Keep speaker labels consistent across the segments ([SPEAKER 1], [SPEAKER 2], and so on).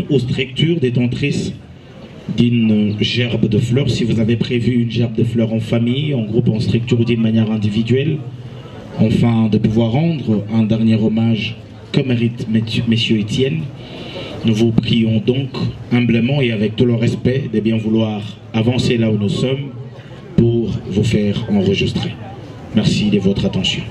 [SPEAKER 1] une ou structure détentrice d'une gerbe de fleurs. Si vous avez prévu une gerbe de fleurs en famille, en groupe, en structure ou d'une manière individuelle, enfin de pouvoir rendre un dernier hommage comme mérite messieurs Étienne, nous vous prions donc humblement et avec tout le respect de bien vouloir avancer là où nous sommes pour vous faire enregistrer. Merci de votre attention.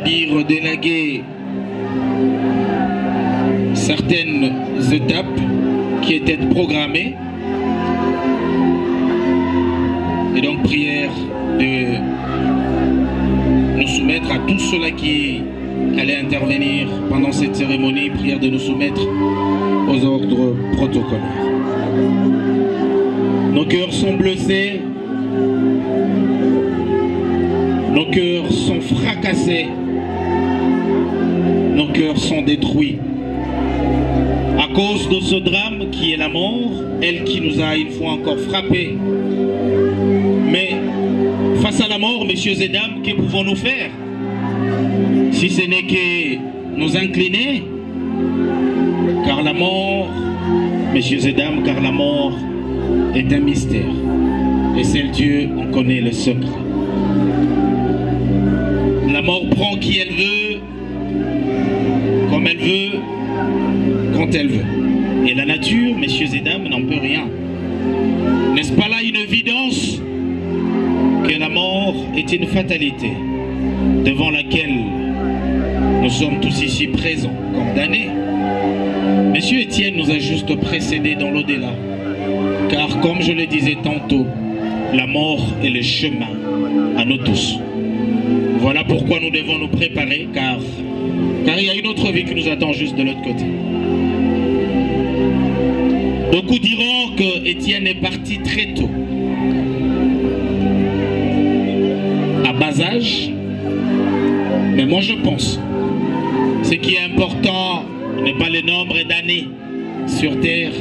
[SPEAKER 1] c'est-à-dire d'élaguer certaines étapes qui étaient programmées. Et donc prière de nous soumettre à tous ceux-là qui allaient intervenir pendant cette cérémonie, prière de nous soumettre aux ordres protocolaires. Nos cœurs sont blessés, nos cœurs sont fracassés, nos cœurs sont détruits. À cause de ce drame qui est la mort, elle qui nous a une fois encore frappés. Mais face à la mort, messieurs et dames, que pouvons-nous faire? Si ce n'est que nous incliner, car la mort, messieurs et dames, car la mort est un mystère. Et seul Dieu en connaît le secret. La mort prend qui elle veut, comme elle veut, quand elle veut. Et la nature, messieurs et dames, n'en peut rien. N'est-ce pas là une évidence que la mort est une fatalité devant laquelle nous sommes tous ici présents, condamnés? Monsieur Étienne nous a juste précédés dans l'au-delà, car comme je le disais tantôt, la mort est le chemin à nous tous. Voilà pourquoi nous devons nous préparer, car il y a une autre vie qui nous attend juste de l'autre côté. Beaucoup diront que Étienne est parti très tôt, à bas âge, mais moi je pense ce qui est important n'est pas le nombre d'années sur terre,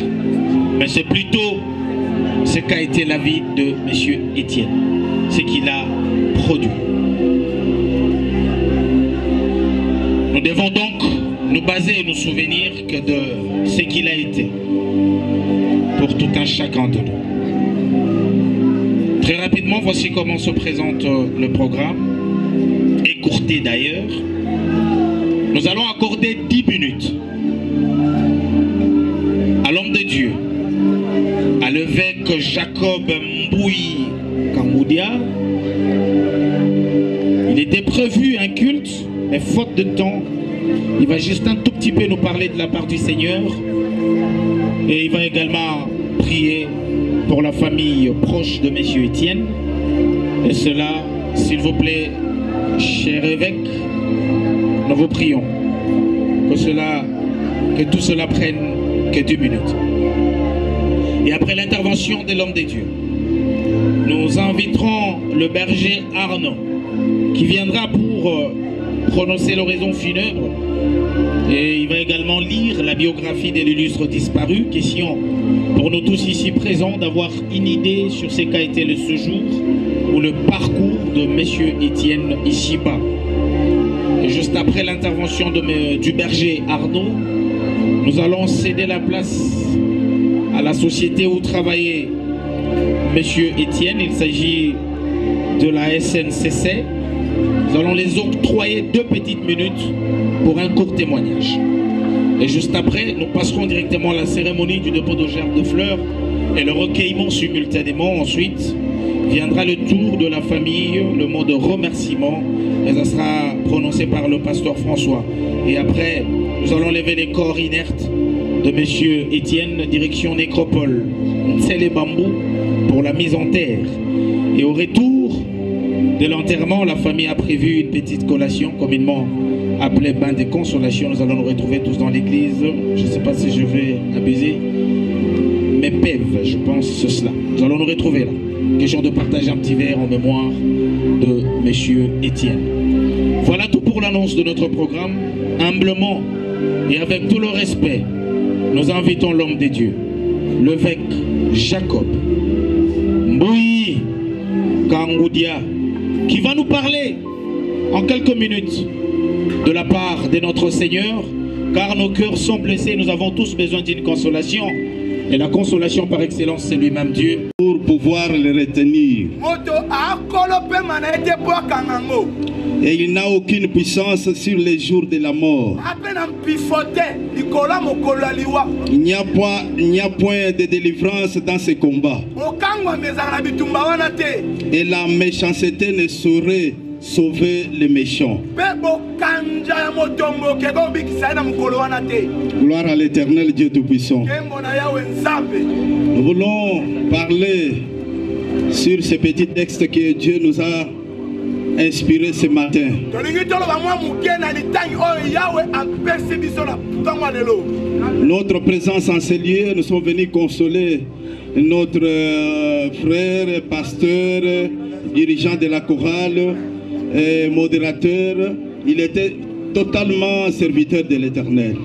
[SPEAKER 1] mais c'est plutôt ce qu'a été la vie de M. Étienne, ce qu'il a produit. Nous devons donc nous baser et nous souvenir que de ce qu'il a été pour tout un chacun de nous. Très rapidement, voici comment se présente le programme, écourté d'ailleurs. Nous allons accorder 10 minutes à l'homme de Dieu, à l'évêque Jacob Mbouyi Kamoudia. Il était prévu un culte, mais faute de temps, il va juste un tout petit peu nous parler de la part du Seigneur. Et il va également prier pour la famille proche de M. Étienne. Et cela, s'il vous plaît, cher évêque, nous vous prions que tout cela prenne que 2 minutes. Et après l'intervention de l'homme de Dieu, nous inviterons le berger Arnaud qui viendra pour prononcer l'oraison funèbre. Et il va également lire la biographie de l'illustre disparu. Question pour nous tous ici présents d'avoir une idée sur ce qu'a été le séjour ou le parcours de M. Étienne ici-bas. Et juste après l'intervention du berger Arnaud, nous allons céder la place à la société où travaillait M. Étienne. Il s'agit de la SNCC. Nous allons les octroyer 2 petites minutes pour un court témoignage. Et juste après, nous passerons directement à la cérémonie du dépôt de gerbes de fleurs et le recueillement simultanément. Ensuite, viendra le tour de la famille, le mot de remerciement, et ça sera prononcé par le pasteur François. Et après, nous allons lever les corps inertes de M. Étienne, direction nécropole, Ntsele Bambou, pour la mise en terre. Et au retour de l'enterrement, la famille a prévu une petite collation, communément appelée bain de consolation. Nous allons nous retrouver tous dans l'église. Je ne sais pas si je vais abuser, mais PEV, je pense cela. Nous allons nous retrouver là. Question de partager un petit verre en mémoire de M. Étienne. Voilà tout pour l'annonce de notre programme. Humblement et avec tout le respect, nous invitons l'homme de Dieu, l'évêque Jacob Mbouyi Kamoudia, qui va nous parler en quelques minutes de la part de notre Seigneur, car nos cœurs sont blessés, nous avons tous besoin d'une consolation. Et la consolation par excellence, c'est lui-même Dieu.
[SPEAKER 2] Pour pouvoir le retenir. Et il n'a aucune puissance sur les jours de la mort. Il n'y a point de délivrance dans ce combat. Et la méchanceté ne saurait sauver les méchants. Gloire à l'Éternel Dieu Tout-Puissant. Nous voulons parler sur ce petit texte que Dieu nous a inspiré ce matin. Notre présence en ce lieu, nous sommes venus consoler notre frère, pasteur, dirigeant de la chorale, modérateur. Il était totalement serviteur de l'Éternel.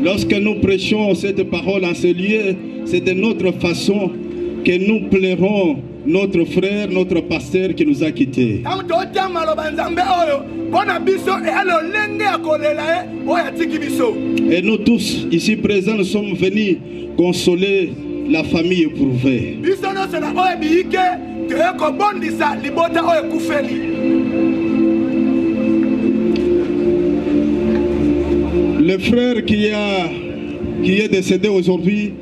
[SPEAKER 2] Lorsque nous prêchons cette parole en ce lieu, c'est de notre façon que nous plairons notre frère, notre pasteur qui nous a quittés. Et nous tous ici présents, nous sommes venus consoler la famille éprouvée. Le frère qui est décédé aujourd'hui,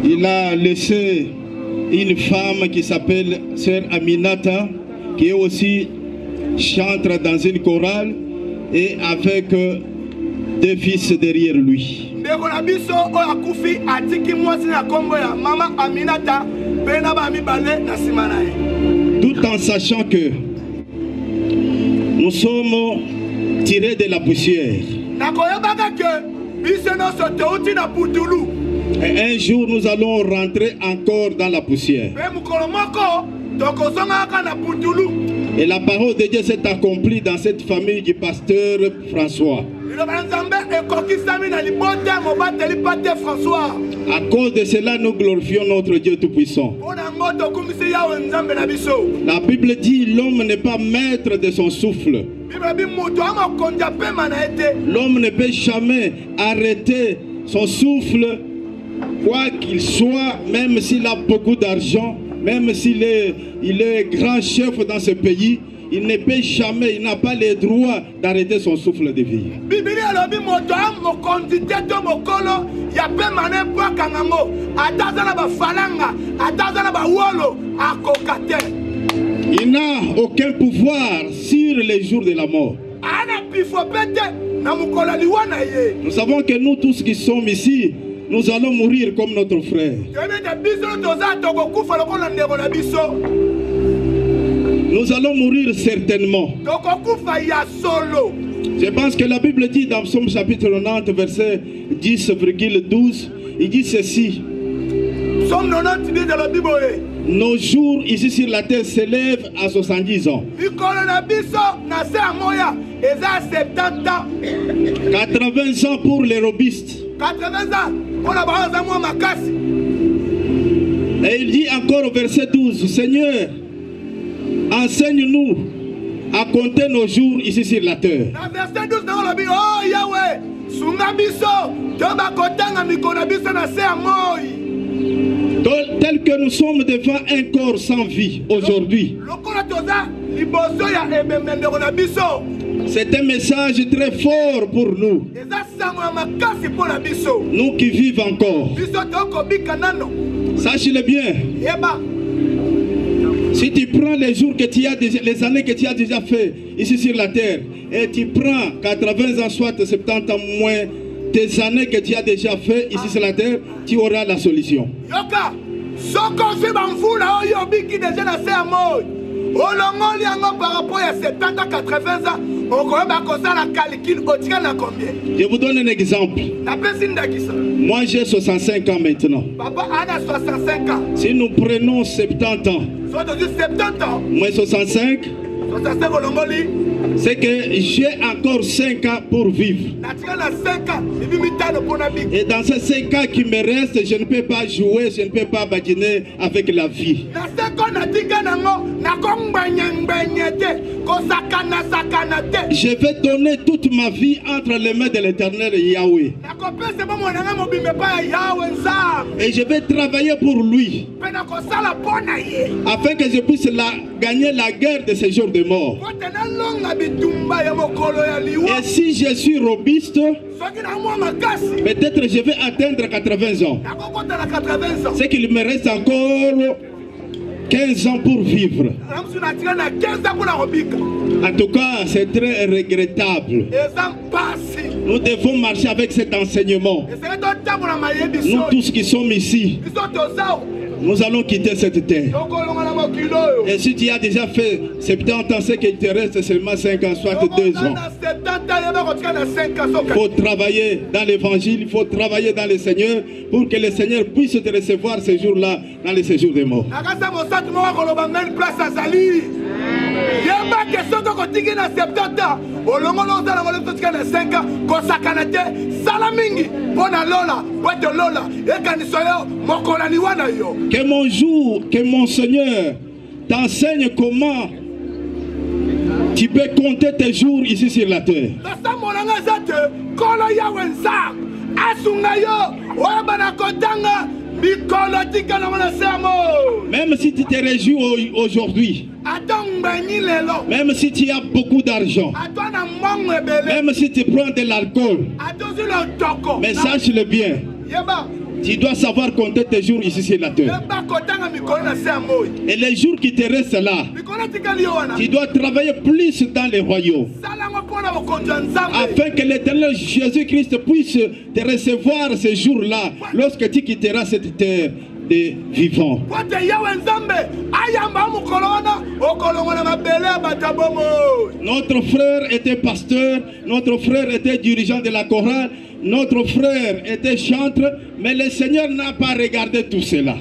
[SPEAKER 2] il a laissé une femme qui s'appelle Sœur Aminata, qui est aussi chantre dans une chorale et avec deux fils derrière lui. Tout en sachant que nous sommes tirés de la poussière. Et un jour nous allons rentrer encore dans la poussière. Et la parole de Dieu s'est accomplie dans cette famille du pasteur François. À cause de cela, nous glorifions notre Dieu Tout-Puissant. La Bible dit l'homme n'est pas maître de son souffle. L'homme ne peut jamais arrêter son souffle, quoi qu'il soit, même s'il a beaucoup d'argent, même s'il est grand chef dans ce pays, il ne peut jamais, il n'a pas le droit d'arrêter son souffle de vie. Il n'a aucun pouvoir sur les jours de la mort. Nous savons que nous tous qui sommes ici, nous allons mourir comme notre frère. Nous allons mourir certainement. Je pense que la Bible dit dans Psaume chapitre 90, verset 10,12, il dit ceci. Nos jours ici sur la terre s'élèvent à 70 ans. 80 ans pour les robistes. Et il dit encore au verset 12, Seigneur, enseigne-nous à compter nos jours ici sur la terre. Tel que nous sommes devant un corps sans vie aujourd'hui. C'est un message très fort pour nous. Nous qui vivons encore. Sache-le bien. Si tu prends les jours que tu as les années que tu as déjà fait ici sur la terre, et tu prends 80 ans, soit 70 ans moins tes années que tu as déjà fait ici sur la terre, tu auras la solution. Je vous donne un exemple. Moi j'ai 65 ans maintenant. Si nous prenons 70 ans, moins 65, c'est que j'ai encore 5 ans pour vivre. Et dans ces 5 ans qui me restent, je ne peux pas jouer, je ne peux pas badiner avec la vie. Je vais donner toute ma vie entre les mains de l'Éternel Yahweh. Et je vais travailler pour lui, afin que je puisse gagner la guerre de ces jours de mort. Et si je suis robuste, peut-être je vais atteindre 80 ans. C'est qu'il me reste encore 15 ans pour vivre. En tout cas, c'est très regrettable. Nous devons marcher avec cet enseignement. Nous tous qui sommes ici, nous allons quitter cette terre. Et si tu as déjà fait 70 ans, c'est qu'il te reste seulement 5 ans, soit 2 ans. Il faut travailler dans l'évangile, il faut travailler dans le Seigneur pour que le Seigneur puisse te recevoir ce jour-là dans les séjours des morts. Que mon Seigneur t'enseigne comment tu peux compter tes jours ici sur la terre. Même si tu te réjouis aujourd'hui, même si tu as beaucoup d'argent, même si tu prends de l'alcool, mais sache-le bien, tu dois savoir compter tes jours ici sur la terre. Et les jours qui te restent là, tu dois travailler plus dans les royaumes, afin que l'Éternel Jésus-Christ puisse te recevoir ces jours-là lorsque tu quitteras cette terre des vivants. Notre frère était pasteur, notre frère était dirigeant de la chorale, notre frère était chantre, mais le Seigneur n'a pas regardé tout cela.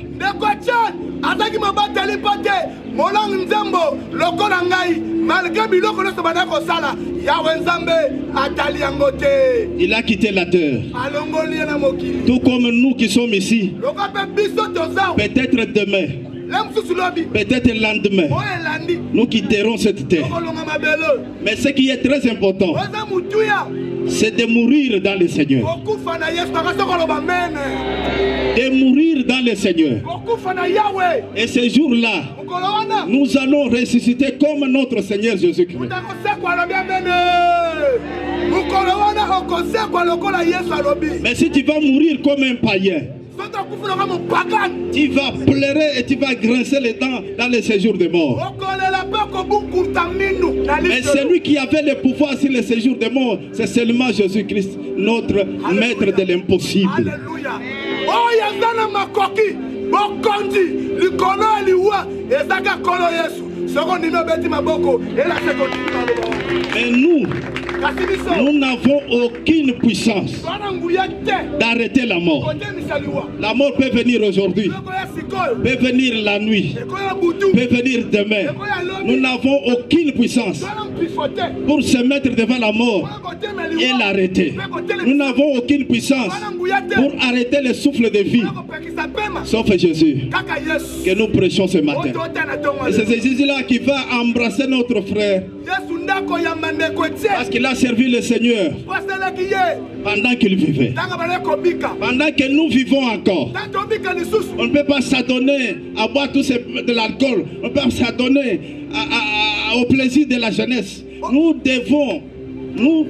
[SPEAKER 2] Il a quitté la terre. Tout comme nous qui sommes ici. Peut-être demain, peut-être le lendemain, nous quitterons cette terre. Mais ce qui est très important, c'est de mourir dans le Seigneur. De mourir dans le Seigneur. Et ce jour-là, nous allons ressusciter comme notre Seigneur Jésus-Christ. Mais si tu vas mourir comme un païen, tu vas pleurer et tu vas grincer les dents dans le séjour des morts. Mais celui qui avait le pouvoir sur le séjour des morts, c'est seulement Jésus-Christ, notre maître de l'impossible. Alléluia. Mais nous n'avons aucune puissance d'arrêter la mort. La mort peut venir aujourd'hui, peut venir la nuit, peut venir demain. Nous n'avons aucune puissance pour se mettre devant la mort et l'arrêter. Nous n'avons aucune puissance pour arrêter le souffle de vie, sauf Jésus que nous prêchons ce matin. Et c'est Jésus-là qui va embrasser notre frère, parce qu'il a servi le Seigneur pendant qu'il vivait. Pendant que nous vivons encore, on ne peut pas s'adonner à boire tout de l'alcool. On ne peut pas s'adonner au plaisir de la jeunesse. Nous devons, nous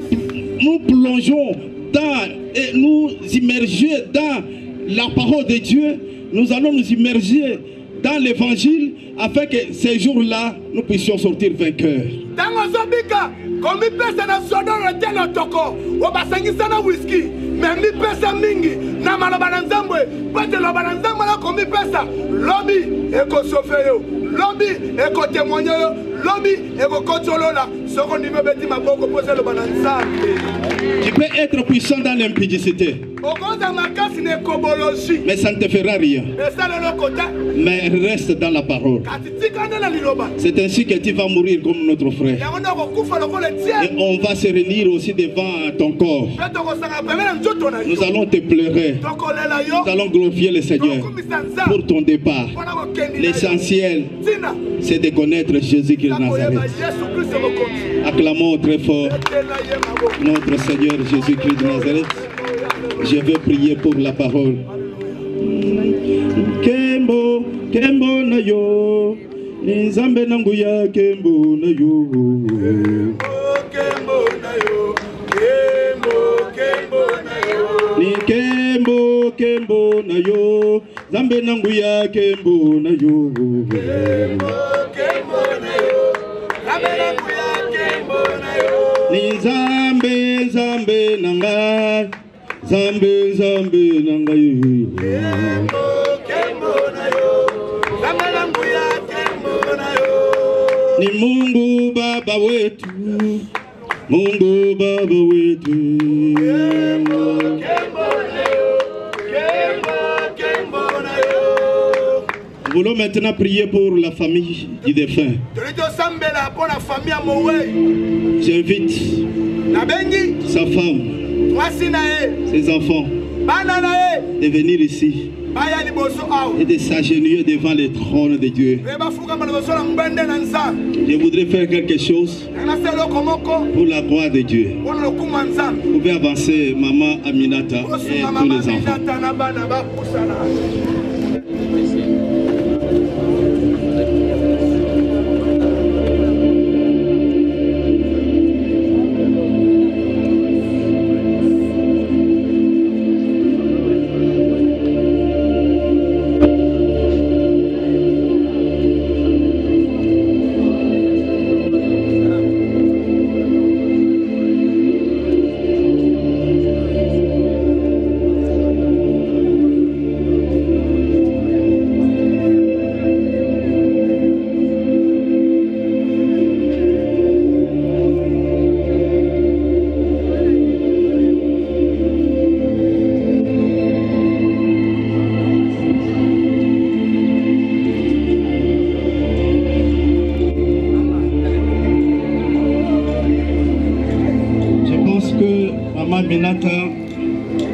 [SPEAKER 2] plongeons dans et nous immerger dans la parole de Dieu. Nous allons nous immerger dans l'évangile afin que ces jours-là, nous puissions sortir vainqueurs. Tu peux être puissant dans l'impudicité, mais ça ne te fera rien. Mais reste dans la parole. C'est ainsi que tu vas mourir comme notre frère. Et on va se réunir aussi devant ton corps. Nous allons te pleurer. Nous allons glorifier le Seigneur pour ton départ. L'essentiel, c'est de connaître Jésus-Christ de Nazareth. Acclamons très fort notre Seigneur Jésus-Christ de Nazareth. Je vais prier pour la parole. Kembo, Kembo na yo, Nzambe nangu ya kembo na yo. Kembo na yo. Kembo na yo. Ni kembo na yo. Nzambe nangu ya kembo na yo. Kembo na yo. Nzambe nangu ya kembo na yo. Ni Nzambe nanga. Nzambe nanga yo. Kembo na yo. Nzambe nangu ya kembo na yo. Ni Mungu Baba wetu. Mungu Baba wetu. Nous voulons maintenant prier pour la famille du défunt. J'invite sa femme, ses enfants de venir ici et de s'agenouiller devant le trône de Dieu. Je voudrais faire quelque chose pour la gloire de Dieu. Vous pouvez avancer, Maman Aminata et tous les enfants.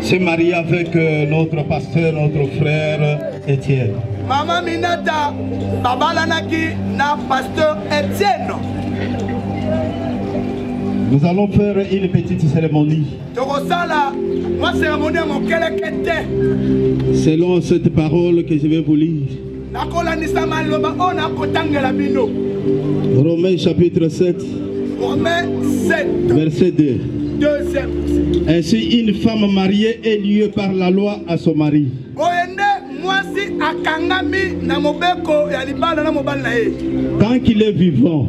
[SPEAKER 2] Se marier avec notre pasteur, notre frère Étienne.
[SPEAKER 3] Maman Minata, Baba Lanaki, na pasteur Étienne.
[SPEAKER 2] Nous allons faire une petite cérémonie. Selon cette parole que je vais vous lire. Romains chapitre 7. Verset 2. Ainsi, une femme mariée est liée par la loi à son mari. Tant qu'il est vivant.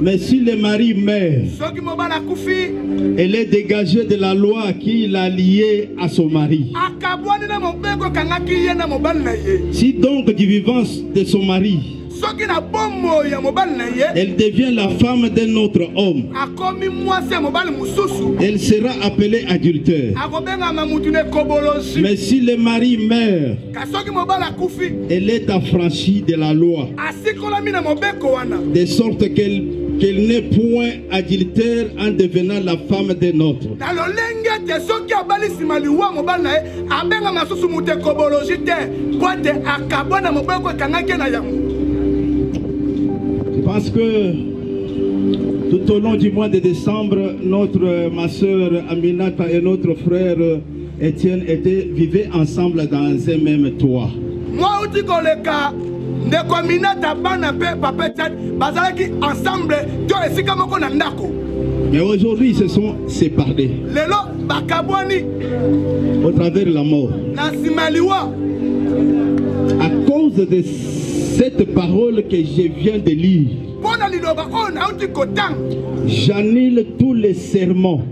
[SPEAKER 2] Mais si le mari meurt, elle est dégagée de la loi qui l'a liée à son mari. Si donc du vivant de son mari, elle devient la femme d'un autre homme, elle sera appelée adultère. Mais si le mari meurt, elle est affranchie de la loi, de sorte qu'elle n'est point adultère en devenant la femme d'un autre. Je pense que tout au long du mois de décembre, ma soeur Aminata et notre frère Étienne vivaient ensemble dans un même toit. Mais aujourd'hui, ils se sont séparés au travers de la mort. À cause de cette parole que je viens de lire, j'annule tous les serments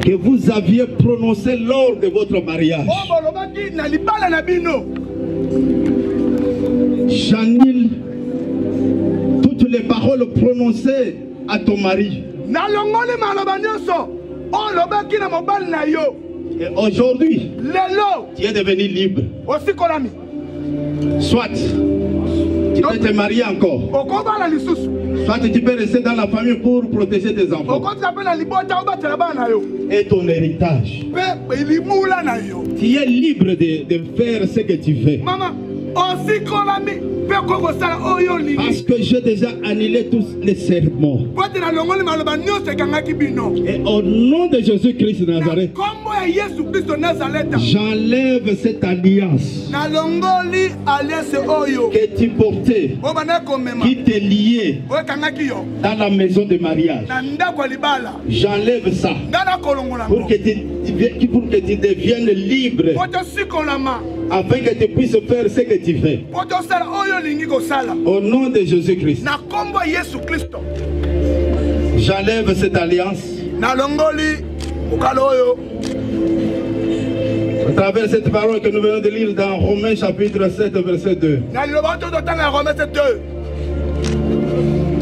[SPEAKER 2] que vous aviez prononcés lors de votre mariage. J'annule toutes les paroles prononcées à ton mari. Et aujourd'hui, tu es devenu libre. Soit tu peux te marier encore, soit tu peux rester dans la famille pour protéger tes enfants et ton héritage. Tu es libre de faire ce que tu veux. Parce que j'ai déjà annulé tous les serments. Et au nom de Jésus-Christ de Nazareth, J'enlève cette alliance que tu portais, qui te liait dans la maison de mariage. J'enlève ça pour que tu deviennes libre, afin que tu puisses faire ce que tu fais. Au nom de Jésus-Christ, j'enlève cette alliance. À travers cette parole que nous venons de lire dans Romains chapitre 7 verset 2.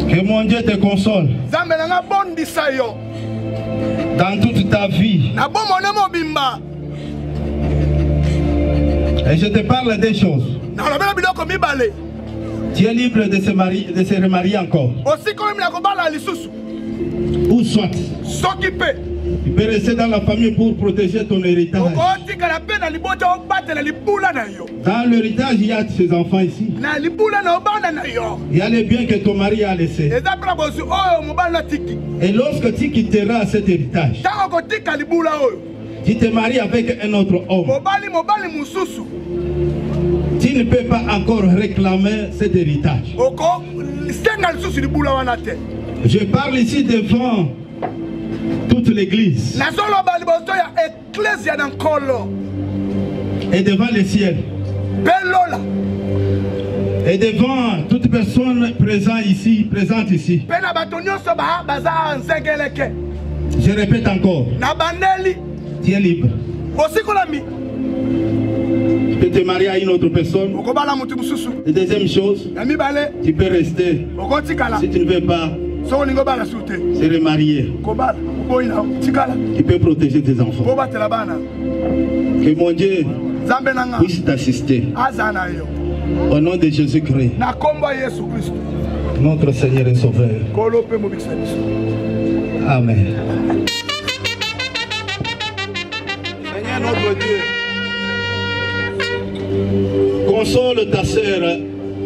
[SPEAKER 2] Que mon Dieu te console dans toute ta vie. Et je te parle des choses. Tu es libre de se remarier encore. Ou soit tu peux rester dans la famille pour protéger ton héritage. Dans l'héritage, il y a ses enfants ici. Il y a les biens que ton mari a laissés. Et lorsque tu quitteras cet héritage, tu te maries avec un autre homme, tu ne peux pas encore réclamer cet héritage. Je parle ici devant toute l'église et devant le ciel et devant toute personne présente ici. Je répète encore, tu es libre. Tu peux te marier à une autre personne. Et deuxième chose, tu peux rester. Si tu ne veux pas se remarier, tu peux protéger tes enfants. Que mon Dieu puisse t'assister. Au nom de Jésus-Christ, notre Seigneur et Sauveur. Amen. Seigneur notre Dieu, console ta sœur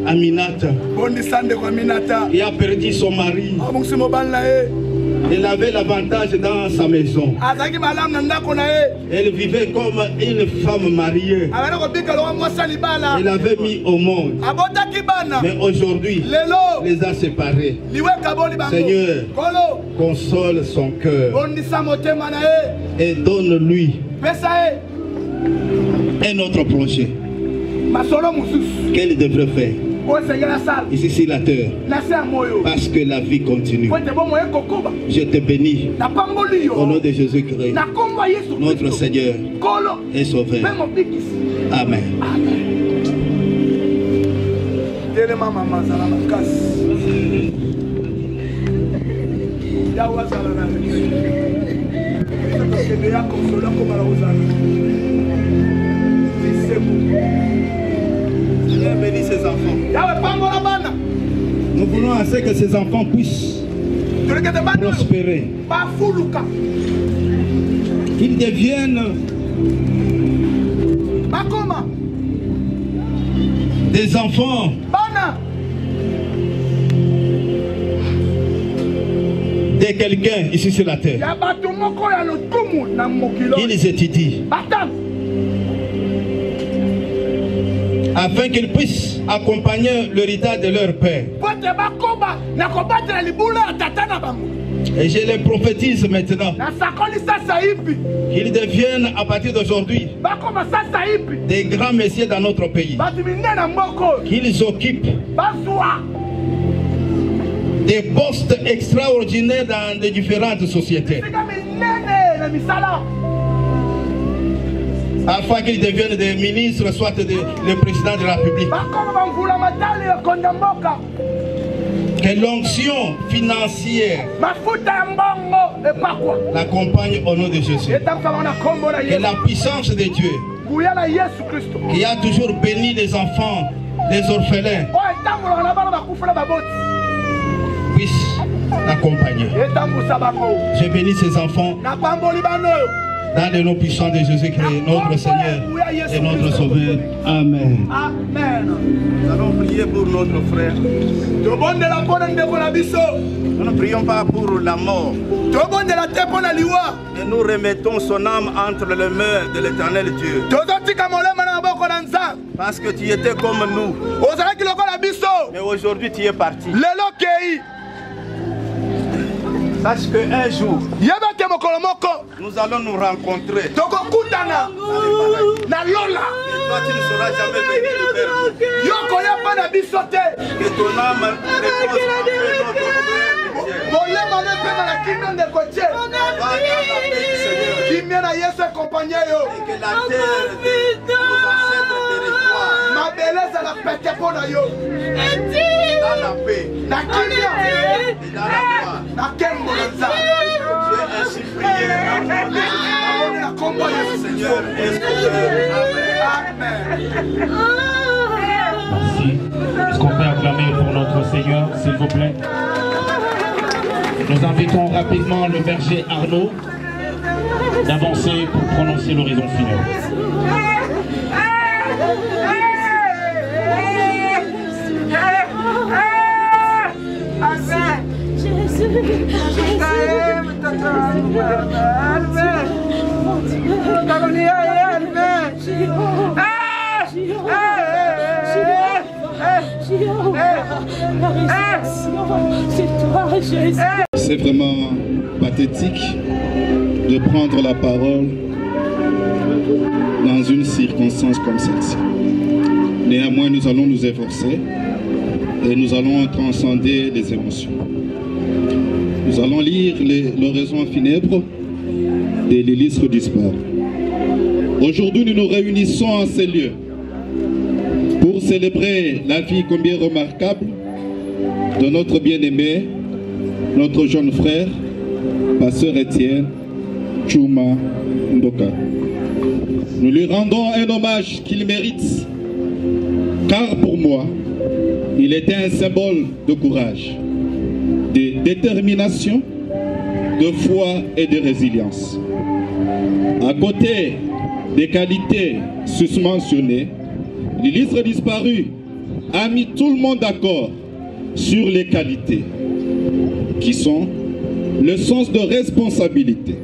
[SPEAKER 2] Aminata, qui a perdu son mari. Elle avait l'avantage dans sa maison. Elle vivait comme une femme mariée. Elle avait mis au monde. Mais aujourd'hui, les a séparés. Seigneur, console son cœur et donne-lui un autre projet qu'elle devrait faire ici sur la terre, parce que la vie continue. Je te bénis au nom de Jésus-Christ, notre Seigneur et Sauveur. Amen. Seigneur, bénis ses enfants. Nous voulons assez que ces enfants puissent prospérer, qu'ils deviennent des enfants de quelqu'un ici sur la terre. Ils étudient afin qu'ils puissent accompagner l'héritage de leur père. Et je les prophétise maintenant qu'ils deviennent à partir d'aujourd'hui des grands messieurs dans notre pays, qu'ils occupent des postes extraordinaires dans les différentes sociétés, afin qu'ils deviennent des ministres, soit le président de la République. Que l'onction financière l'accompagne au nom de Jésus. Que la puissance de Dieu, qui a toujours béni les enfants, les orphelins, puisse l'accompagner. Je bénis ces enfants Dans le nom puissant de Jésus-Christ, notre Seigneur et notre Sauveur. Amen.
[SPEAKER 3] Amen.
[SPEAKER 2] Nous allons prier pour notre frère. Nous ne prions pas pour la mort. Et nous remettons son âme entre les mains de l'Éternel Dieu. Parce que tu étais comme nous. Mais aujourd'hui tu es parti. Sache qu'un jour, nous allons nous rencontrer. Et toi, tu ne seras jamais venu vers nous. Que ton âme repose et que la terre nous ancêtre territoire. Dans la paix et dans la gloire. J'ai ainsi prié Seigneur et Sauveur. Amen.
[SPEAKER 1] Merci. Est-ce qu'on peut acclamer pour notre Seigneur, s'il vous plaît? Nous invitons rapidement le berger Arnaud d'avancer pour prononcer l'horizon final.
[SPEAKER 2] C'est vraiment pathétique de prendre la parole dans une circonstance comme celle-ci. Néanmoins, nous allons nous efforcer et nous allons transcender les émotions. Nous allons lire l'oraison funèbre de l'illustre disparu. Aujourd'hui, nous nous réunissons en ces lieux pour célébrer la vie combien remarquable de notre bien-aimé, notre jeune frère, pasteur Étienne Chuma Ndoka. Nous lui rendons un hommage qu'il mérite, car pour moi, il était un symbole de courage, de détermination, de foi et de résilience. À côté des qualités susmentionnées, l'illustre disparu a mis tout le monde d'accord sur les qualités qui sont le sens de responsabilité,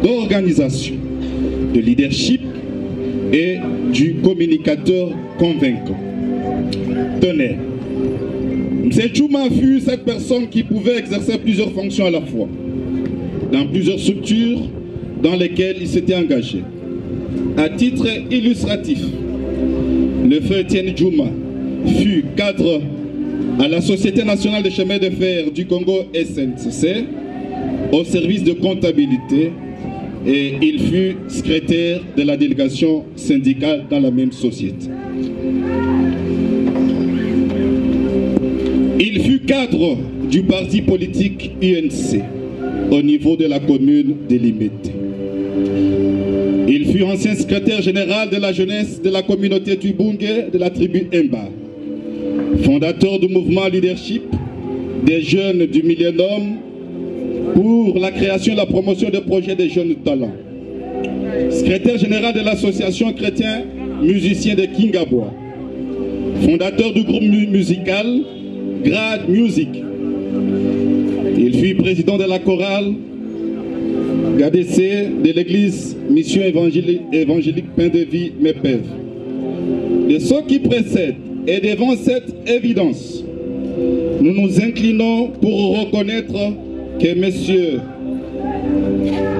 [SPEAKER 2] d'organisation, de leadership et du communicateur convaincant. Tenez, M. Chuma fut cette personne qui pouvait exercer plusieurs fonctions à la fois, dans plusieurs structures dans lesquelles il s'était engagé. À titre illustratif, le feu Étienne Chuma fut cadre à la Société nationale des chemins de fer du Congo SNCC, au service de comptabilité, et il fut secrétaire de la délégation syndicale dans la même société. Il fut cadre du parti politique UNC au niveau de la commune de Limete. Il fut ancien secrétaire général de la jeunesse de la communauté Tubunge de la tribu Emba, fondateur du mouvement leadership des jeunes du millénium pour la création et la promotion des projets des jeunes talents, secrétaire général de l'association chrétien musicien de Kingabois, fondateur du groupe musical Grad Music. Il fut président de la chorale GADC de l'église Mission évangélique Pain de Vie MEPEV. De ce qui précède et devant cette évidence, nous nous inclinons pour reconnaître que M.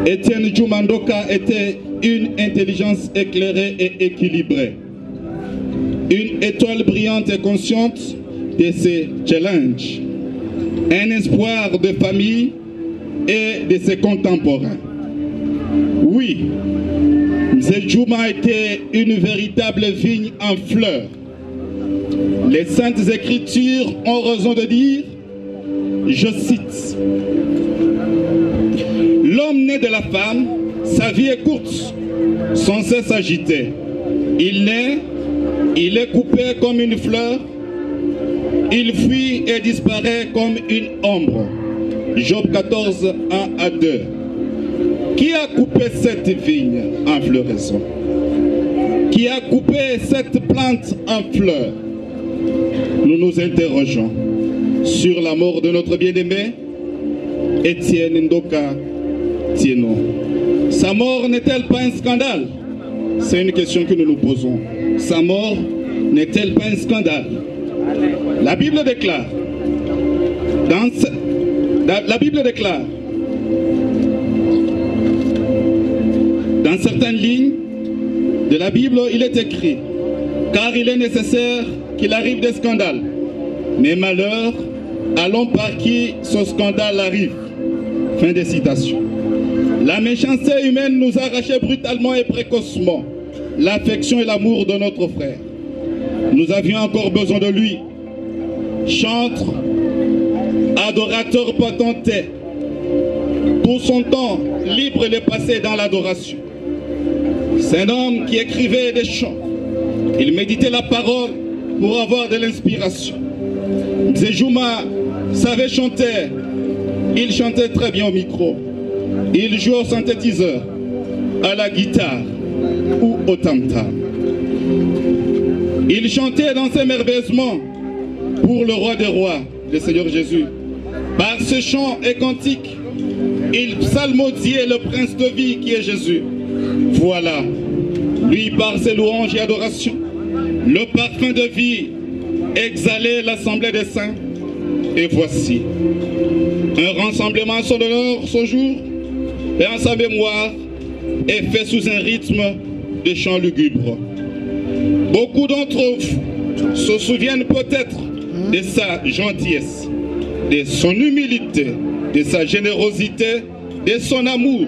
[SPEAKER 2] Étienne Chuma Ndoka était une intelligence éclairée et équilibrée, une étoile brillante et consciente de ses challenges, un espoir de famille et de ses contemporains. Oui, M. Chuma était une véritable vigne en fleurs. Les Saintes Écritures ont raison de dire, je cite, « L'homme né de la femme, sa vie est courte, sans cesse agitée. Il naît, il est coupé comme une fleur, il fuit et disparaît comme une ombre. » Job 14, 1 à 2. Qui a coupé cette vigne en floraison? Qui a coupé cette plante en fleurs? Nous nous interrogeons sur la mort de notre bien-aimé Étienne Ndoka Tieno. Sa mort n'est-elle pas un scandale? C'est une question que nous nous posons. Sa mort n'est-elle pas un scandale? La Bible déclare, dans certaines lignes de la Bible, il est écrit, car il est nécessaire qu'il arrive des scandales, mais malheur à l'homme par qui ce scandale arrive. Fin de citation. La méchanceté humaine nous a arraché brutalement et précocement l'affection et l'amour de notre frère. Nous avions encore besoin de lui. Chantre, adorateur patenté, tout son temps libre il est passé dans l'adoration. C'est un homme qui écrivait des chants. Il méditait la parole pour avoir de l'inspiration. Zéjouma savait chanter. Il chantait très bien au micro. Il jouait au synthétiseur, à la guitare ou au tam-tam. Il chantait dans ses merveilleusement pour le roi des rois, le Seigneur Jésus. Par ce chant et cantique, il psalmodiait le prince de vie qui est Jésus. Voilà, lui par ses louanges et adorations, le parfum de vie exhalait l'assemblée des saints. Et voici, un rassemblement à son honneur ce jour et en sa mémoire est fait sous un rythme de chant lugubre. Beaucoup d'entre vous se souviennent peut-être de sa gentillesse, de son humilité, de sa générosité, de son amour,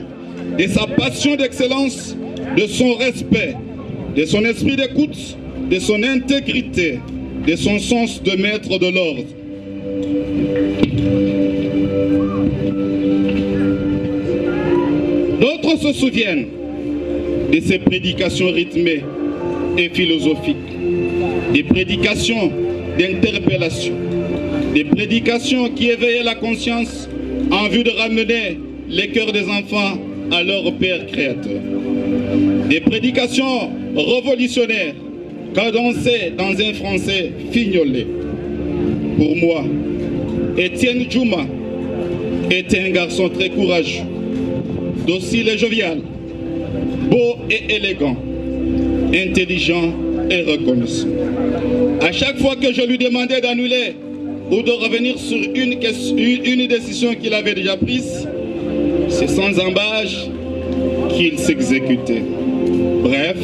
[SPEAKER 2] de sa passion d'excellence, de son respect, de son esprit d'écoute, de son intégrité, de son sens de maître de l'ordre. D'autres se souviennent de ses prédications rythmées et philosophiques, des prédications d'interpellation, des prédications qui éveillaient la conscience en vue de ramener les cœurs des enfants à leur Père Créateur. Des prédications révolutionnaires cadencées dans un français fignolé. Pour moi, Étienne Djouma était un garçon très courageux, docile et jovial, beau et élégant, intelligent et reconnaissant. À chaque fois que je lui demandais d'annuler ou de revenir sur une décision qu'il avait déjà prise, c'est sans embâche qu'il s'exécutait. Bref,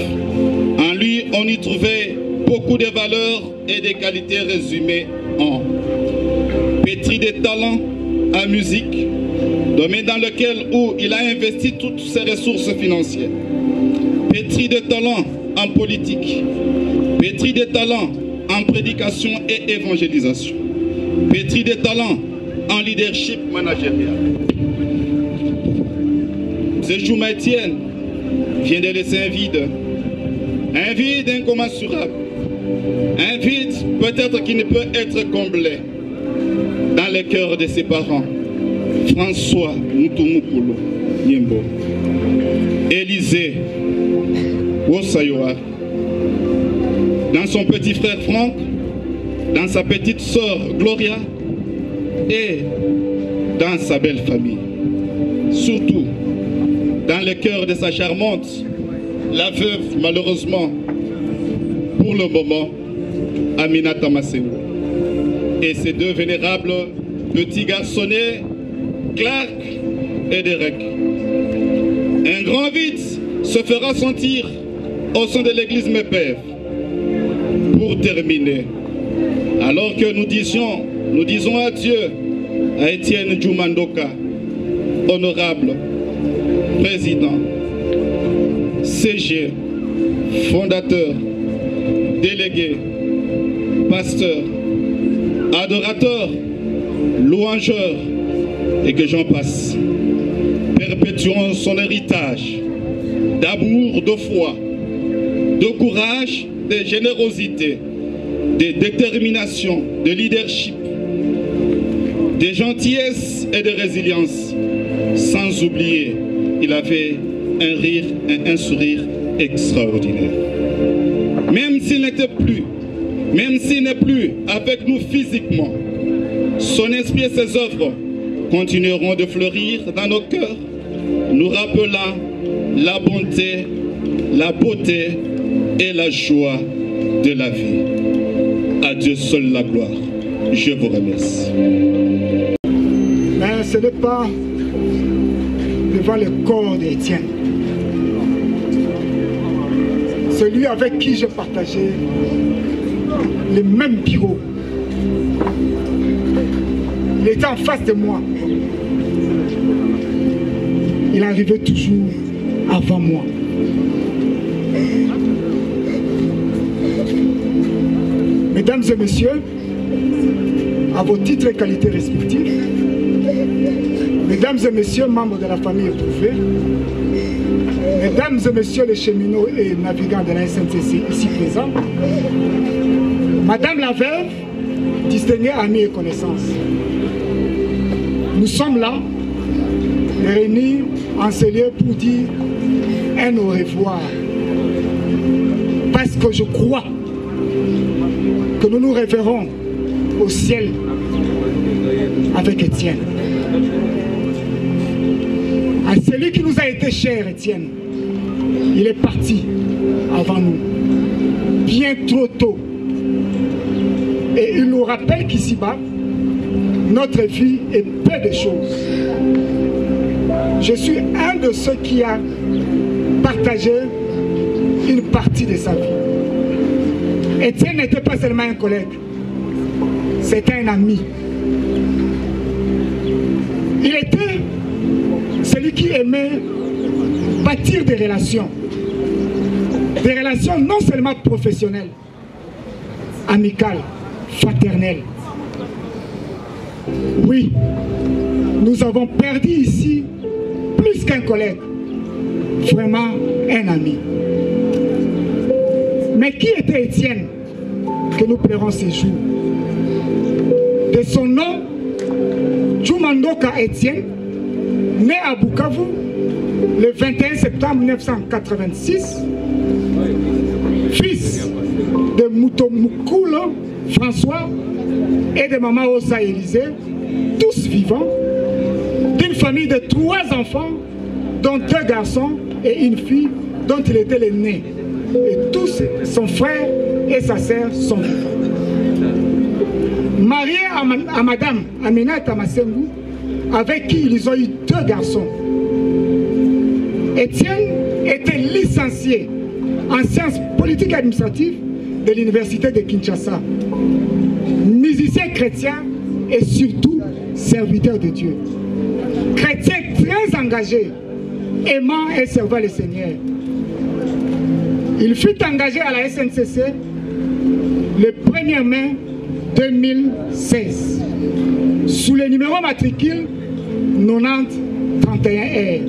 [SPEAKER 2] en lui, on y trouvait beaucoup de valeurs et des qualités résumées en pétri de talents en musique, domaine dans lequel où il a investi toutes ses ressources financières, pétri de talents en politique, pétri de talents en prédication et évangélisation, pétri de talents en leadership managérial. Zéjouma Étienne vient de laisser un vide incommensurable, un vide peut-être qui ne peut être comblé dans le cœur de ses parents, François Mutumukulu Yembo, Élisée Wosayoa, dans son petit frère Franck, dans sa petite sœur Gloria et dans sa belle famille. Surtout dans le cœur de sa charmante, la veuve malheureusement, pour le moment, Aminata Masséou. Et ses deux vénérables petits garçonnets, Clark et Derek. Un grand vide se fera sentir au sein de l'église Mépève. Pour terminer, alors que nous disons adieu à Étienne Djouma Ndoka, honorable président, CG, fondateur, délégué, pasteur, adorateur, louangeur, et que j'en passe. Perpétuons son héritage d'amour, de foi, de courage, de générosité, de détermination, de leadership, de gentillesse et de résilience, sans oublier il avait un rire et un sourire extraordinaire. Même s'il n'est plus avec nous physiquement, son esprit et ses œuvres continueront de fleurir dans nos cœurs, nous rappelant la bonté, la beauté et la joie de la vie. À Dieu seul la gloire. Je vous remercie.
[SPEAKER 4] Mais ce n'est pas devant le corps d'Étienne, celui avec qui j'ai partagé le même bureau. Il était en face de moi. Il arrivait toujours avant moi. Mesdames et messieurs, à vos titres et qualités respectifs, mesdames et messieurs, membres de la famille éprouvée, mesdames et messieurs les cheminots et navigants de la SNCC ici présents, madame la veuve, distingués amis et connaissances, nous sommes là, réunis en ce lieu pour dire un au revoir. Parce que je crois que nous nous référons au ciel avec Étienne. À celui qui nous a été cher, Étienne, il est parti avant nous, bien trop tôt. Et il nous rappelle qu'ici-bas, notre vie est peu de choses. Je suis un de ceux qui a partagé une partie de sa vie. Étienne n'était pas seulement un collègue, c'était un ami. Il était celui qui aimait bâtir des relations non seulement professionnelles, amicales, fraternelles. Oui, nous avons perdu ici plus qu'un collègue, vraiment un ami. Mais qui était Étienne que nous pleurons ces jours? De son nom, Djoumandoka Étienne, né à Bukavu le 21 septembre 1986, fils de Moutomoukoulo François et de Maman Osa Élisée, tous vivants, d'une famille de 3 enfants, dont 2 garçons et une fille dont il était l'aîné. Et tous, son frère et sa sœur, sont vivants. Marié à Madame Aminata Masengu, avec qui ils ont eu 2 garçons. Étienne était licencié en sciences politiques et administratives de l'université de Kinshasa. Musicien chrétien et surtout serviteur de Dieu. Chrétien très engagé, aimant et servant le Seigneur. Il fut engagé à la SNCC le 1er mai 2016 sous le numéro matricule 9031R.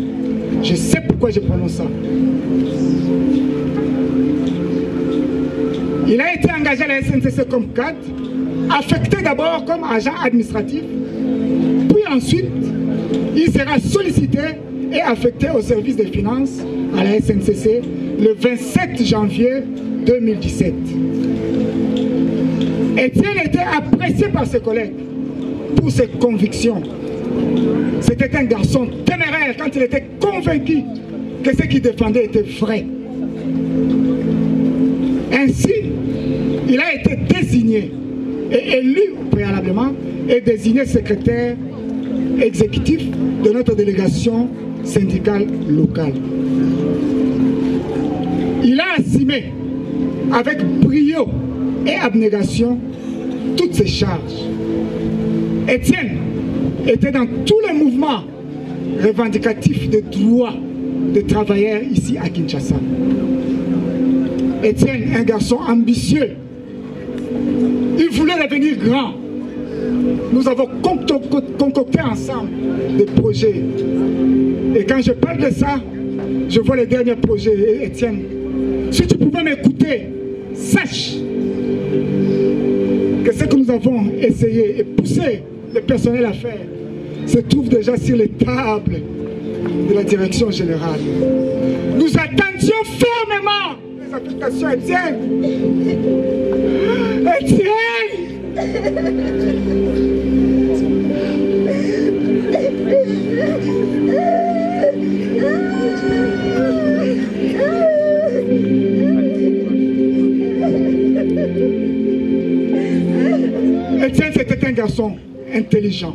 [SPEAKER 4] Je sais pourquoi je prononce ça. Il a été engagé à la SNCC comme cadre, affecté d'abord comme agent administratif, puis ensuite il sera sollicité et affecté au service des finances à la SNCC le 27 janvier 2017. Étienne était apprécié par ses collègues pour ses convictions. C'était un garçon téméraire quand il était convaincu que ce qu'il défendait était vrai. Ainsi, il a été désigné et élu préalablement et désigné secrétaire exécutif de notre délégation syndicale locale. Il a assumé avec brio et abnégation toutes ses charges. Étienne était dans tous les mouvements revendicatifs de droits des travailleurs ici à Kinshasa. Étienne, un garçon ambitieux, il voulait devenir grand. Nous avons concocté ensemble des projets. Et quand je parle de ça, je vois les derniers projets. Étienne, si tu pouvais m'écouter, sache que ce que nous avons essayé et poussé le personnel à faire se trouve déjà sur les tables de la direction générale. Nous attendions fermement les applications Étienne. Étienne, c'était un garçon intelligent.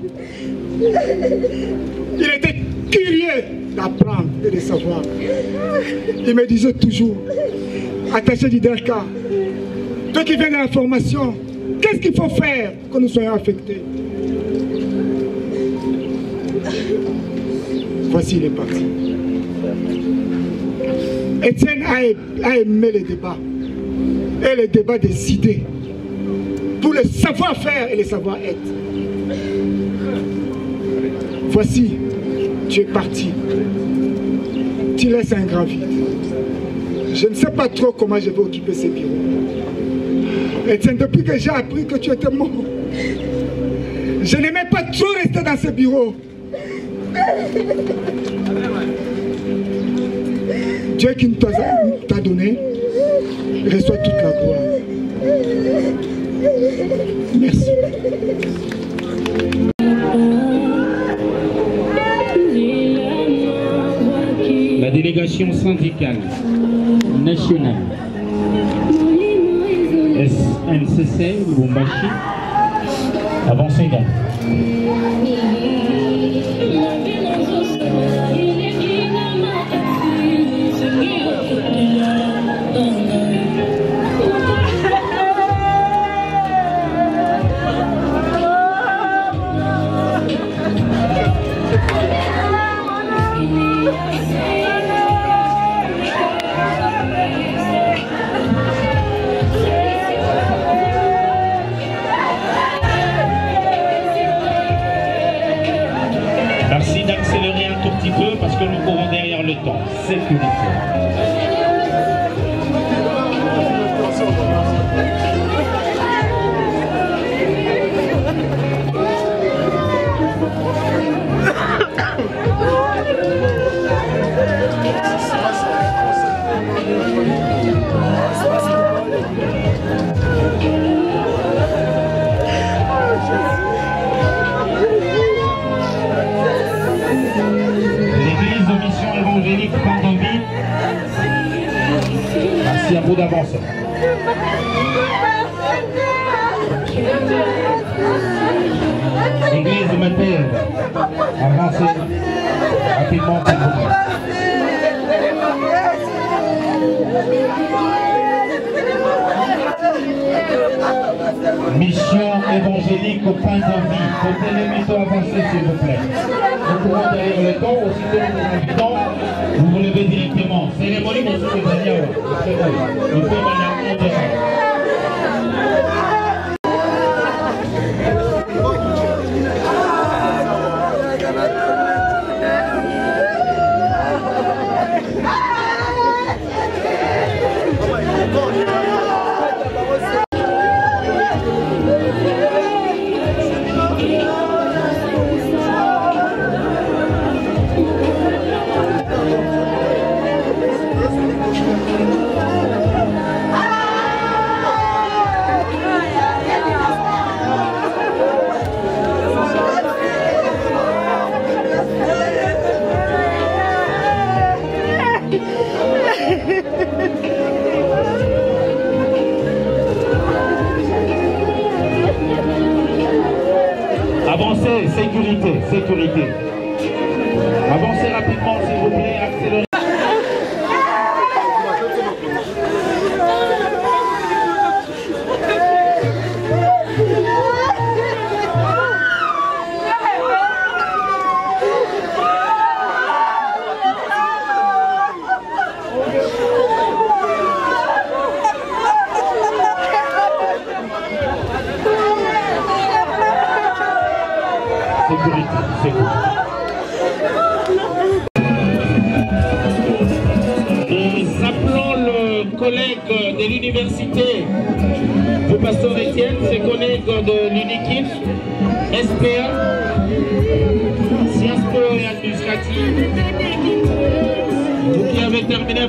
[SPEAKER 4] Il était curieux d'apprendre et de savoir. Il me disait toujours, attaché d'Iderka, toi qui viens de la formation, qu'est-ce qu'il faut faire pour que nous soyons affectés? Voici, il est parti. Étienne a aimé les débats. Et les débats des idées. Pour le savoir-faire et le savoir-être. Voici, tu es parti. Tu laisses un grand vide. Je ne sais pas trop comment je vais occuper ces bureaux. Étienne, depuis que j'ai appris que tu étais mort, je n'aimais pas trop rester dans ce bureau. Dieu qui nous t'a donné, reçoit toute la gloire. Merci.
[SPEAKER 1] La délégation syndicale nationale SNCC Lubumbashi, avancez également. Merci d'accélérer un tout petit peu parce que nous courons derrière le temps. Sécurité. Merci à vous d'avancer. Église Mathilde, avancez rapidement s'il vous plaît. Mission évangélique au pain d'envie. Côté les métaux avancés s'il vous plaît. Nous courons derrière le temps, aussitôt nous vous invitons, vous vous levez directement. Cérémonie de ce que vous allez avoir. Il faut maintenant en dehors. Avancez, sécurité, sécurité. Avancez rapidement s'il vous plaît, accélérez. Sécurité, sécurité. Nous appelons le collègue de l'université du pasteur Étienne, ses collègues de l'UNIKIF, SPA, Sciences Po et administratives. Vous qui avez terminé.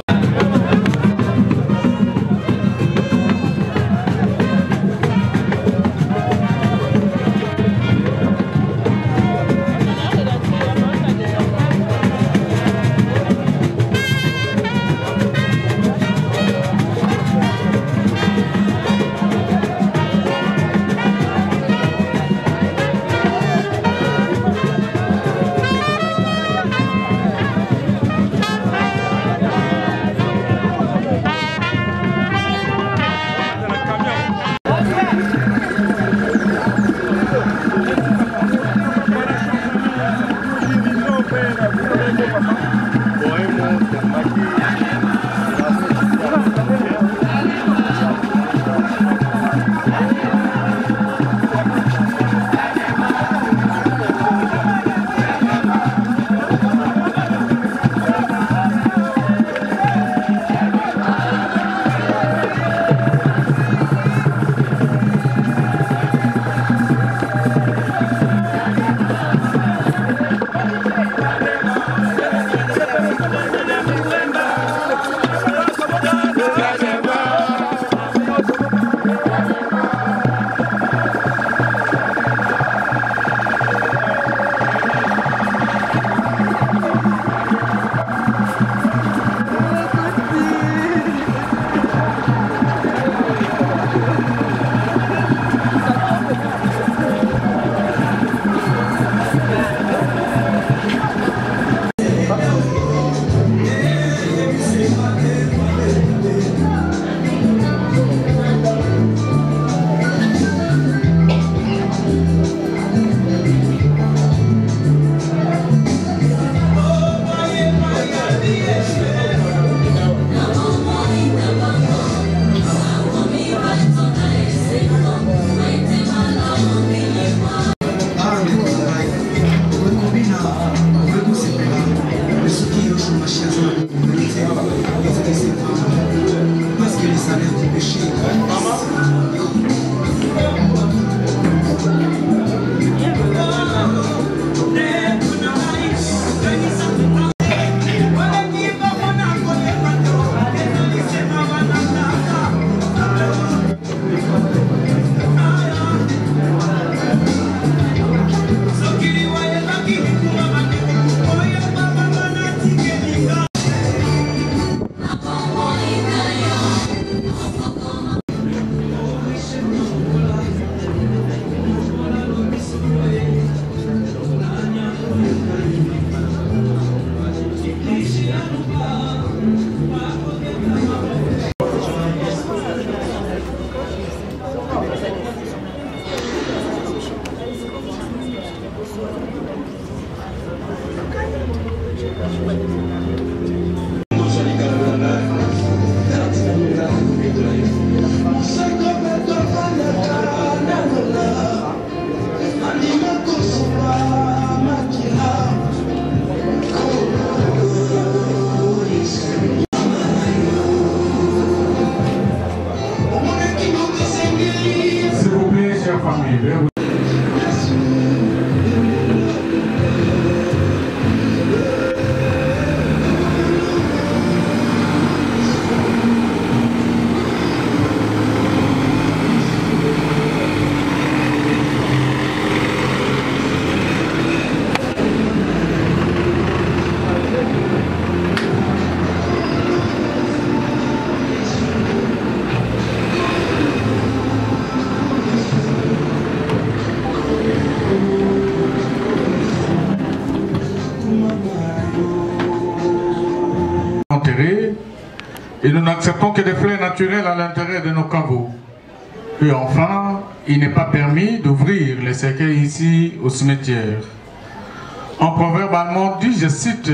[SPEAKER 5] Et nous n'acceptons que des fleurs naturelles à l'intérieur de nos caveaux. Et enfin, il n'est pas permis d'ouvrir les cercueils ici au cimetière. En proverbe allemand dit, je cite,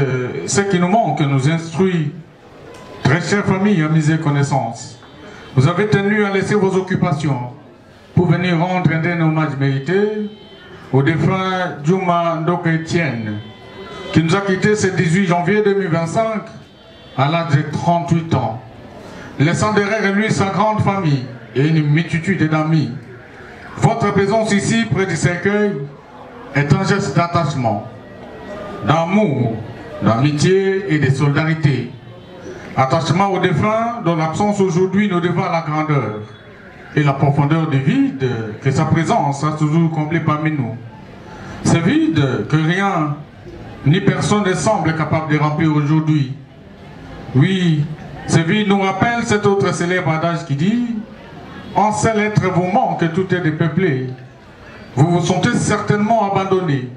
[SPEAKER 5] ce qui nous manque nous instruit. Très chère famille, amusez connaissance. Vous avez tenu à laisser vos occupations pour venir rendre un hommage mérité au défunt Djouma Ndoka Etienne, qui nous a quittés ce 18 janvier 2025 à l'âge de 38 ans, laissant derrière lui sa grande famille et une multitude d'amis. Votre présence ici, près du cercueil, est un geste d'attachement, d'amour d'amitié et de solidarité. Attachement aux défunts dont l'absence aujourd'hui nous devant la grandeur et la profondeur du vide que sa présence a toujours comblé parmi nous. Ce vide que rien ni personne ne semble capable de remplir aujourd'hui. Oui, ce vide nous rappelle cet autre célèbre adage qui dit « En seul être vous manque, tout est dépeuplé. Vous vous sentez certainement abandonné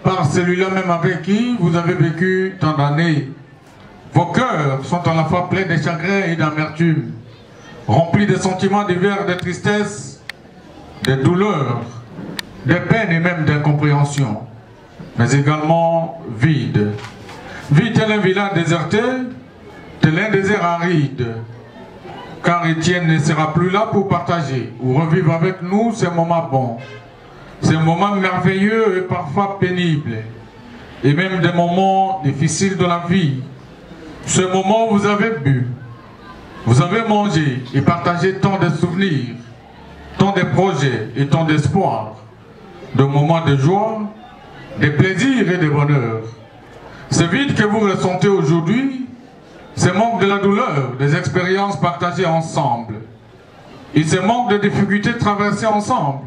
[SPEAKER 5] par celui-là même avec qui vous avez vécu tant d'années. Vos cœurs sont à la fois pleins de chagrin et d'amertume, remplis de sentiments divers, de tristesse, de douleur, de peine et même d'incompréhension, mais également vide. Vide tel un village déserté, tel un désert aride, car Étienne ne sera plus là pour partager ou revivre avec nous ces moments bons, ces moments merveilleux et parfois pénibles, et même des moments difficiles de la vie. Ce moment où vous avez bu, vous avez mangé et partagé tant de souvenirs, tant de projets et tant d'espoir, de moments de joie, de plaisir et de bonheur. Ce vide que vous ressentez aujourd'hui, ce manque de la douleur, des expériences partagées ensemble, et ce manque de difficultés traversées ensemble.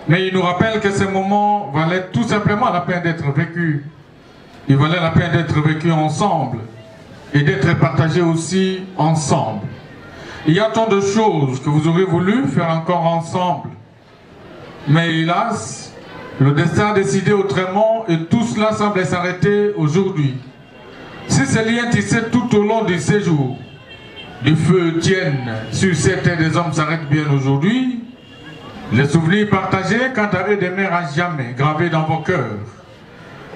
[SPEAKER 5] Mais il nous rappelle que ces moments valaient tout simplement la peine d'être vécus. Il valait la peine d'être vécus ensemble et d'être partagés aussi ensemble. Il y a tant de choses que vous aurez voulu faire encore ensemble. Mais hélas, le destin a décidé autrement et tout cela semble s'arrêter aujourd'hui. Si ces liens tissés tout au long du séjour du feu Étienne sur cette terre des hommes s'arrêtent bien aujourd'hui, les souvenirs partagés quant à eux demeurent à jamais gravés dans vos cœurs.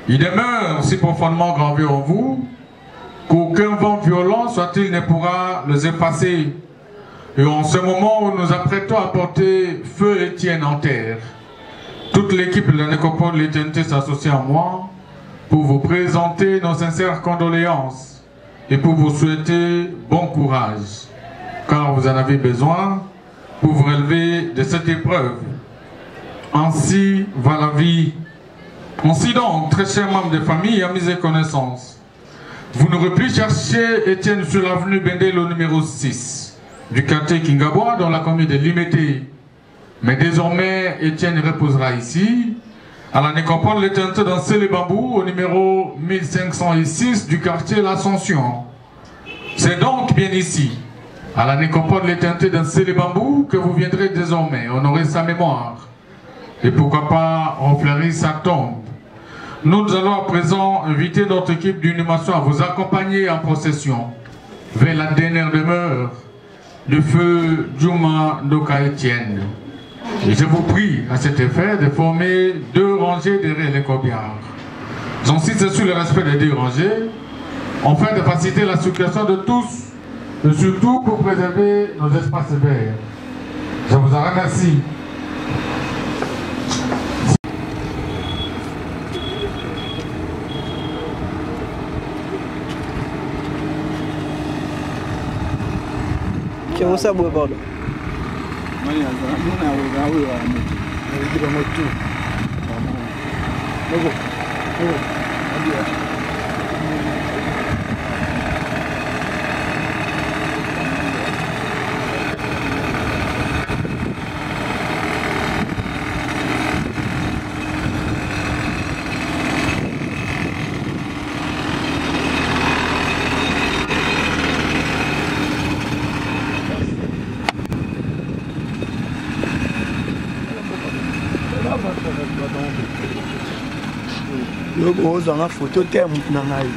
[SPEAKER 5] Ils demeurent si profondément gravés en vous qu'aucun vent violent soit-il ne pourra les effacer. Et en ce moment où nous apprêtons à porter feu Étienne en terre, toute l'équipe de la Nécropole de l'Éternité s'associe à moi pour vous présenter nos sincères condoléances et pour vous souhaiter bon courage, car vous en avez besoin pour vous relever de cette épreuve. Ainsi va la vie. Ainsi donc, très chers membres de famille et amis et connaissances, vous n'aurez plus cherché Étienne sur l'avenue Bendelo numéro 6 du quartier Kingabois dans la commune de Limete. Mais désormais, Étienne reposera ici, à la Nécropole de l'Éternité dans les Bambous, au numéro 1506 du quartier L'Ascension. C'est donc bien ici, à la Nécropole de l'Éternité dans les Bambous, que vous viendrez désormais honorer sa mémoire. Et pourquoi pas refleurir sa tombe. Nous allons à présent inviter notre équipe d'inhumation à vous accompagner en procession vers la dernière demeure du feu Djouma Ndoka Étienne. Et je vous prie à cet effet de former 2 rangées derrière les corbières. J'insiste sur le respect des 2 rangées, afin de faciliter la circulation de tous, et surtout pour préserver nos espaces verts. Je vous en remercie.
[SPEAKER 6] Usa bwe bado.
[SPEAKER 2] Mali azana muna wewe wa mtu.
[SPEAKER 6] Ndio moto. Ndio. Ndio. Loko ozanga photo te mutu na ngai.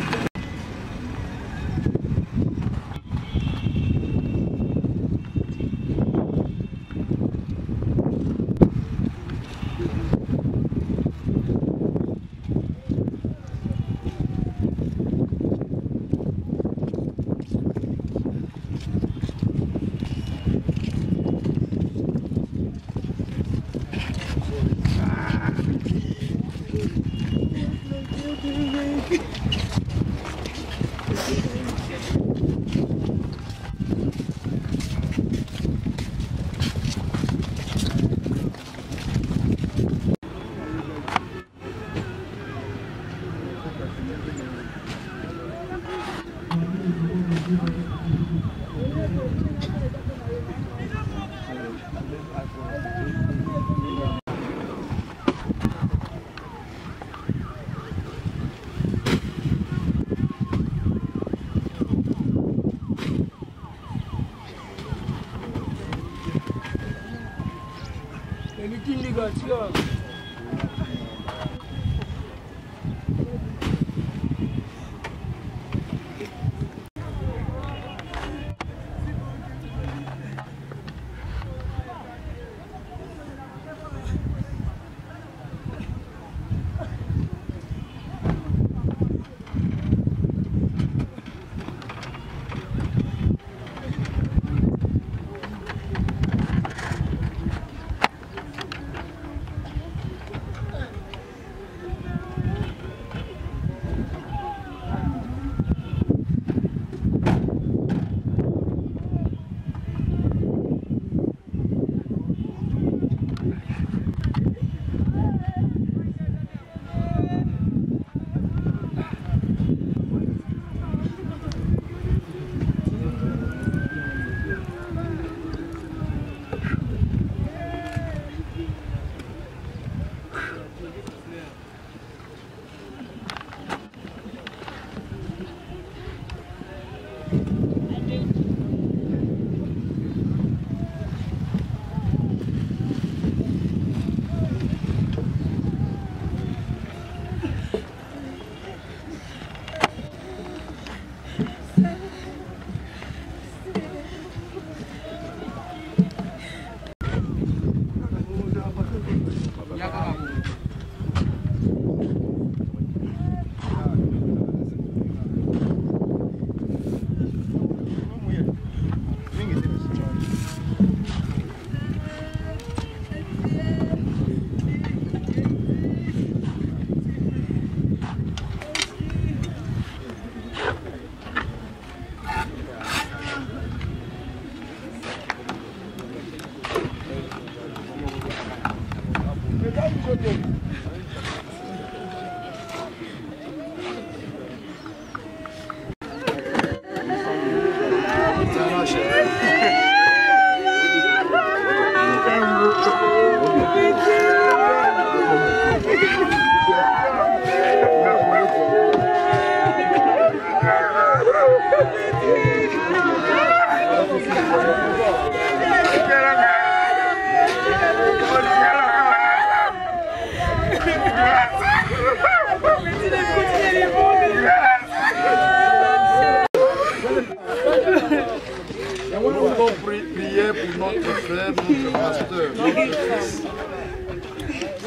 [SPEAKER 7] Prier pour notre frère, notre pasteur, notre fils,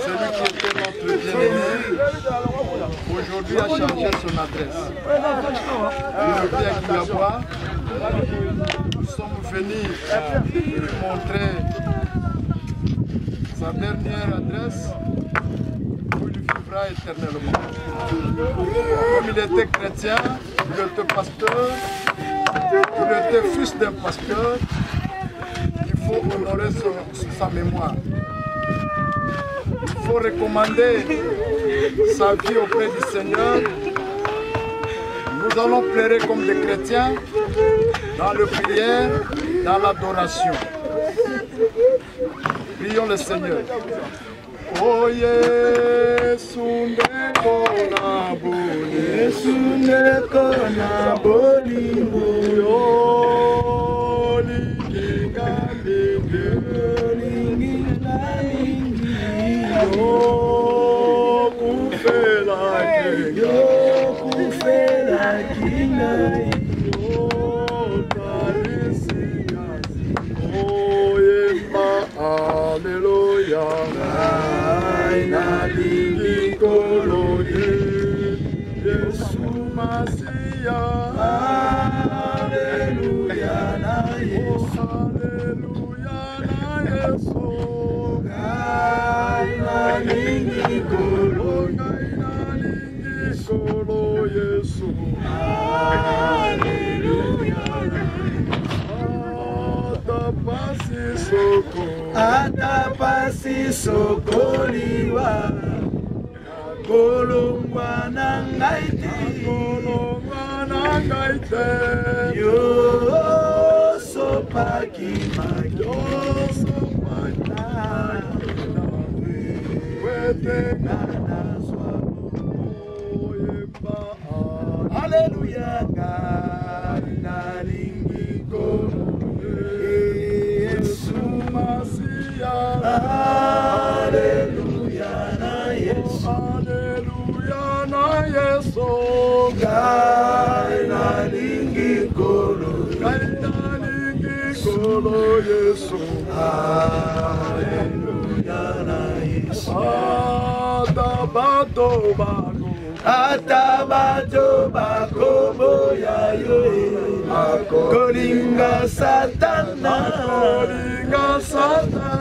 [SPEAKER 7] celui qui était notre bien-aimé, aujourd'hui a changé son adresse. Aujourd'hui à Kouyaboua, nous sommes venus lui montrer sa dernière adresse où il vivra éternellement. Comme il était chrétien, il était pasteur, il était fils d'un pasteur, il faut honorer sa mémoire. Il faut recommander sa vie auprès du Seigneur. Nous allons pleurer comme des chrétiens dans la prière, dans l'adoration. Prions le Seigneur. Oh Yesu ndeko na boli, Yesu ndeko na boli yo linga yo kufela kinga yo tarisiga oh yema haleluya na likolo Yesu Masia haleluya na Yesu haleluya na Yesu na likolo Yesu haleluya atapasi sokoliwa kolongwa na ngaite yo sopaki haleluya nalingi Yesu Masia
[SPEAKER 3] Atabato bakobo ya yo kolinga satana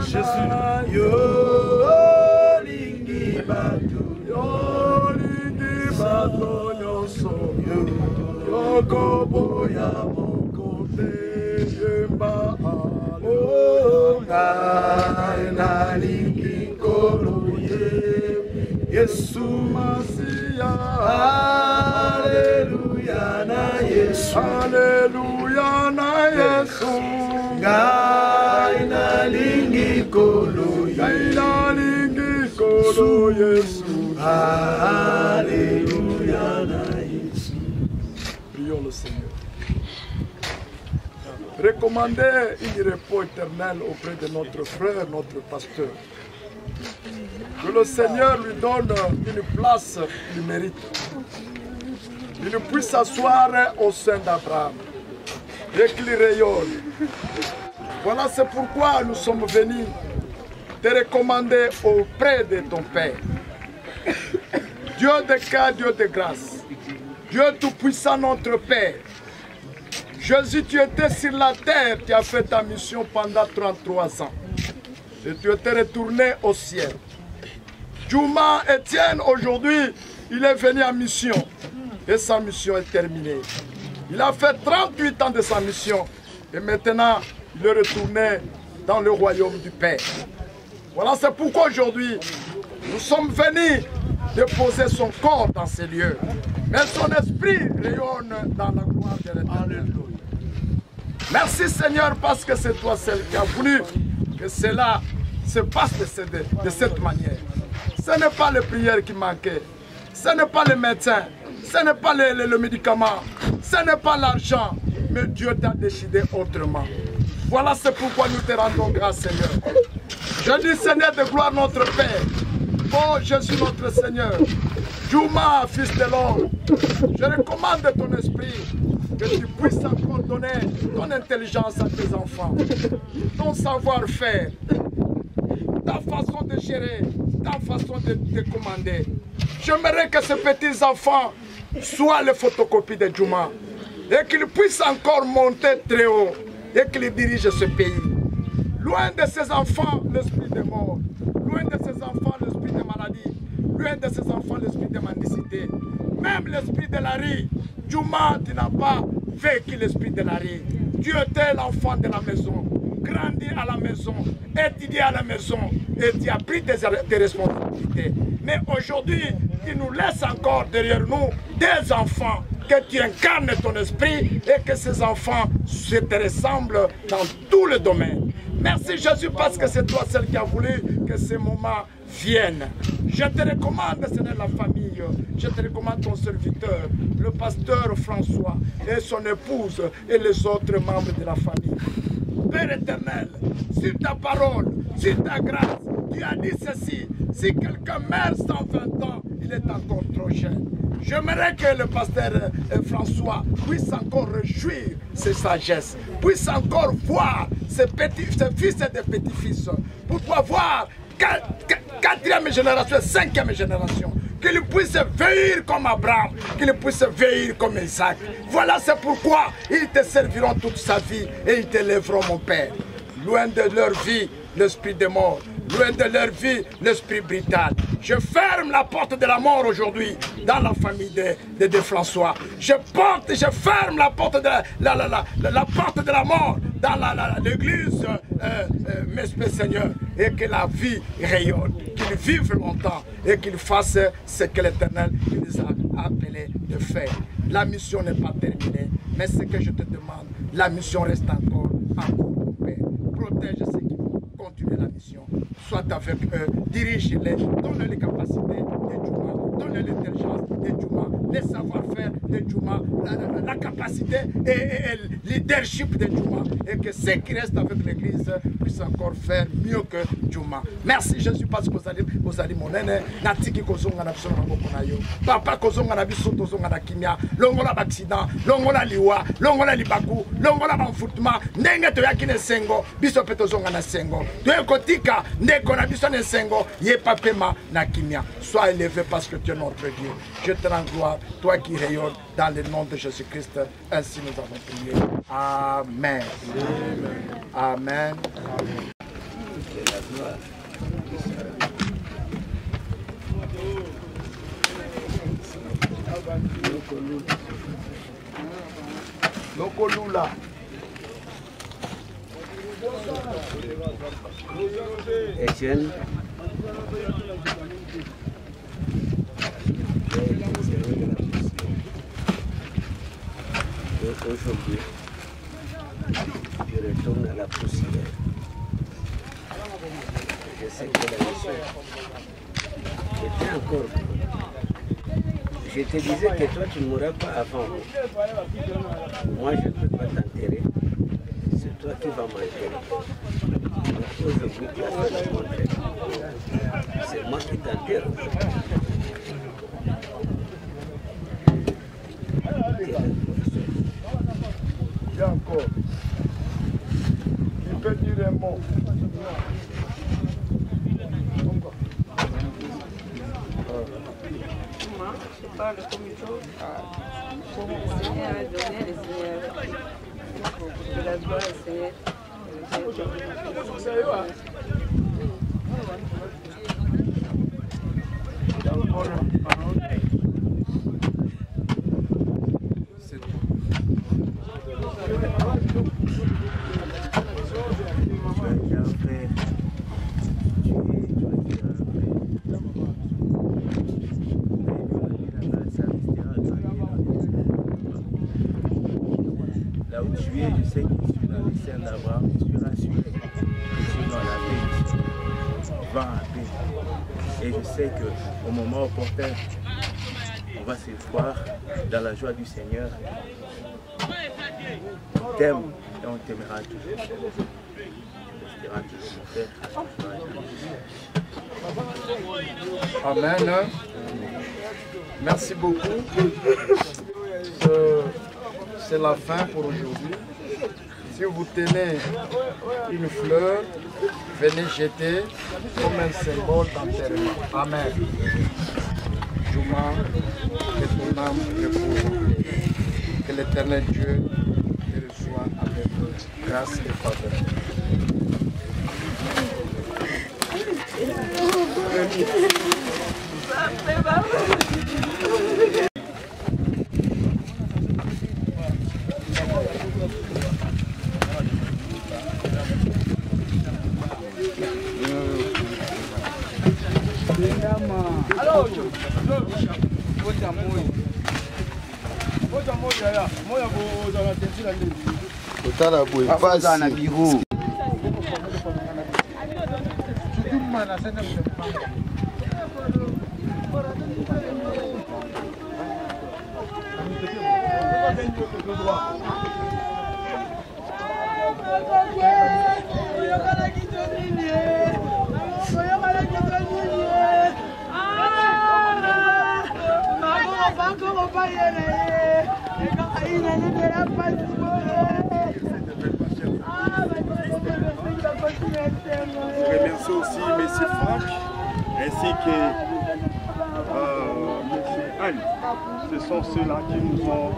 [SPEAKER 3] Jésus yo lingi bato nyonso yo kobo ya mokote yemba na lingi kolo Yesu Masia, Alléluia na Yesu, Alléluia na Yesu, Ngai na lingi kolo, Ngai na lingi kolo Yesu, Alléluia na Yesu. Prions le Seigneur. Recommandez une repos éternel auprès de notre frère, notre pasteur. Que le Seigneur lui donne une place qu'il mérite. Il puisse s'asseoir au sein d'Abraham et qu'il rayonne. Voilà, c'est pourquoi nous sommes venus te recommander auprès de ton Père. Dieu de cœur, Dieu de grâce, Dieu tout-puissant, notre Père. Jésus, tu étais sur la terre, tu as fait ta mission pendant 33 ans. Et tu étais retourné au ciel. Juma Etienne, aujourd'hui, il est venu en mission. Et sa mission est terminée. Il a fait 38 ans de sa mission. Et maintenant, il est retourné dans le royaume du Père. Voilà, c'est pourquoi aujourd'hui, nous sommes venus déposer son corps dans ces lieux. Mais son esprit rayonne dans la gloire de l'Éternel. Merci Seigneur, parce que c'est toi seul qui as voulu que cela se passe de cette manière. Ce n'est pas les prières qui manquaient, ce n'est pas les médecins, ce n'est pas le médicament, ce n'est pas l'argent, mais Dieu t'a décidé autrement. Voilà, c'est pourquoi nous te rendons grâce, Seigneur. Je dis, Seigneur de gloire, notre Père, oh Jésus, notre Seigneur, Juma, fils de l'homme, je recommande ton esprit, que tu puisses encore donner ton intelligence à tes enfants, ton savoir-faire, ta façon de gérer, ta façon de commander. J'aimerais que ces petits enfants soient les photocopies de Juma et qu'ils puissent encore monter très haut et qu'ils dirigent ce pays. Loin de ces enfants, l'esprit de mort. Loin de ces enfants, l'esprit de maladie. Loin de ces enfants, l'esprit de mendicité. Même l'esprit de la rue. Juma, tu n'as pas vécu l'esprit de la rue. Tu étais l'enfant de la maison. Grandi à la maison, étudié à la maison et tu as pris tes responsabilités. Mais aujourd'hui, tu nous laisses encore derrière nous des enfants, que tu incarnes ton esprit et que ces enfants se te ressemblent dans tous les domaines. Merci Jésus, parce que c'est toi seul qui as voulu que ces moments viennent. Je te recommande, Seigneur, la famille. Je te recommande ton serviteur, le pasteur François et son épouse et les autres membres de la famille. Père éternel, sur ta parole, sur ta grâce, tu as dit ceci: si quelqu'un meurt 120 ans, il est encore trop jeune. J'aimerais que le pasteur François puisse encore réjouir ses sagesses, puisse encore voir ses fils et des petits-fils, pour pouvoir voir 4e génération, 5e génération, qu'il puisse veiller comme Abraham, qu'il puisse veiller comme Isaac. Voilà, c'est pourquoi ils te serviront toute sa vie et ils te lèveront, mon Père. Loin de leur vie, l'esprit de mort. Loin de leur vie, l'esprit brutal. Je ferme la porte de la mort aujourd'hui dans la famille de François. Je ferme la porte de la porte de la mort dans l'église, mes Seigneur, et que la vie rayonne, qu'ils vivent longtemps et qu'ils fassent ce que l'Éternel les a appelés de faire. La mission n'est pas terminée, mais ce que je te demande, la mission reste encore en cours, mon Père. Protège ceux qui vont continuer la mission. Sois avec eux, dirige-les, donne-les les capacités de Juma donne l'intelligence de Djouma, le savoir-faire de Djouma, la capacité et le leadership de Djouma, et que ceux qui restent avec l'Église puissent encore faire mieux que Djouma. Merci Jésus parce que vous allez mon aîné, Natiki Kozonga na Psona Mokonayo, Papa Kozonga na Biso Tozonga na Kimia, Longola Accident, Longola Liwa, Longola Libaku, Longola Banfoutma, Nenge Toyakine Sengo, Biso Petozonga na Sengo, Toyakotika, Neko na Biso ne Sengo, Yepapema na Kimia. Sois élevé parce que tu es notre Dieu. Je te rends gloire, toi qui rayonnes dans le nom de Jésus-Christ. Ainsi nous avons prié. Amen. Amen. Amen. Lokolula.
[SPEAKER 8] Etienne. Aujourd'hui, je retourne à la poussière. Je sais que la mission était encore. Je te disais que toi, tu ne mourras pas avant moi. Moi, je ne peux pas t'enterrer. C'est toi qui vas m'enterrer. Aujourd'hui, tu as fait la montre. C'est moi qui t'enterre.
[SPEAKER 3] Viens encore. Il peut dire un mot.
[SPEAKER 9] Moi, je parle comme il faut. Le Seigneur a donné, le Seigneur. De la gloire au Seigneur.
[SPEAKER 3] C'est tout.
[SPEAKER 8] Là où tu es, je sais que tu es dans les scènes d'Abraham, tu es rassuré. Je suis dans la paix. Va en paix. Et je sais qu'au moment opportun, on va se voir dans la joie du Seigneur. On t'aime et on t'aimera toujours. On restera toujours mon frère.
[SPEAKER 3] Amen. Merci beaucoup. C'est la fin pour aujourd'hui. Si vous tenez une fleur, venez jeter comme un symbole d'enterrement. Amen. Jouma, que ton âme repose. Que l'éternel Dieu te reçoive avec grâce et faveur.
[SPEAKER 6] Totala boy, pas na bureau.
[SPEAKER 2] Je remercie aussi M. Franck ainsi que M. Anne. Ce sont ceux-là qui nous ont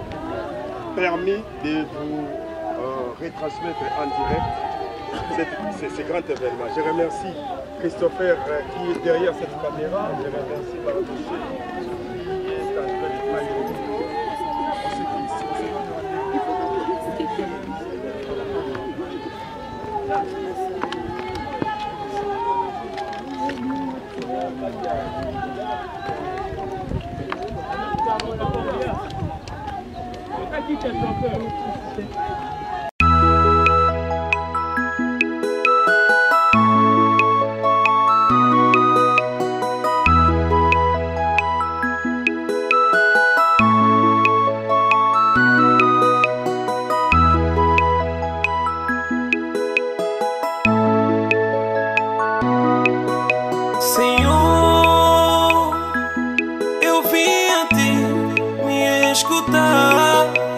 [SPEAKER 2] permis de vous retransmettre en direct ce grand événement. Je remercie Christopher qui est derrière cette caméra. Je remercie Mme Michel qui est en train de faire une vidéo.
[SPEAKER 10] Qui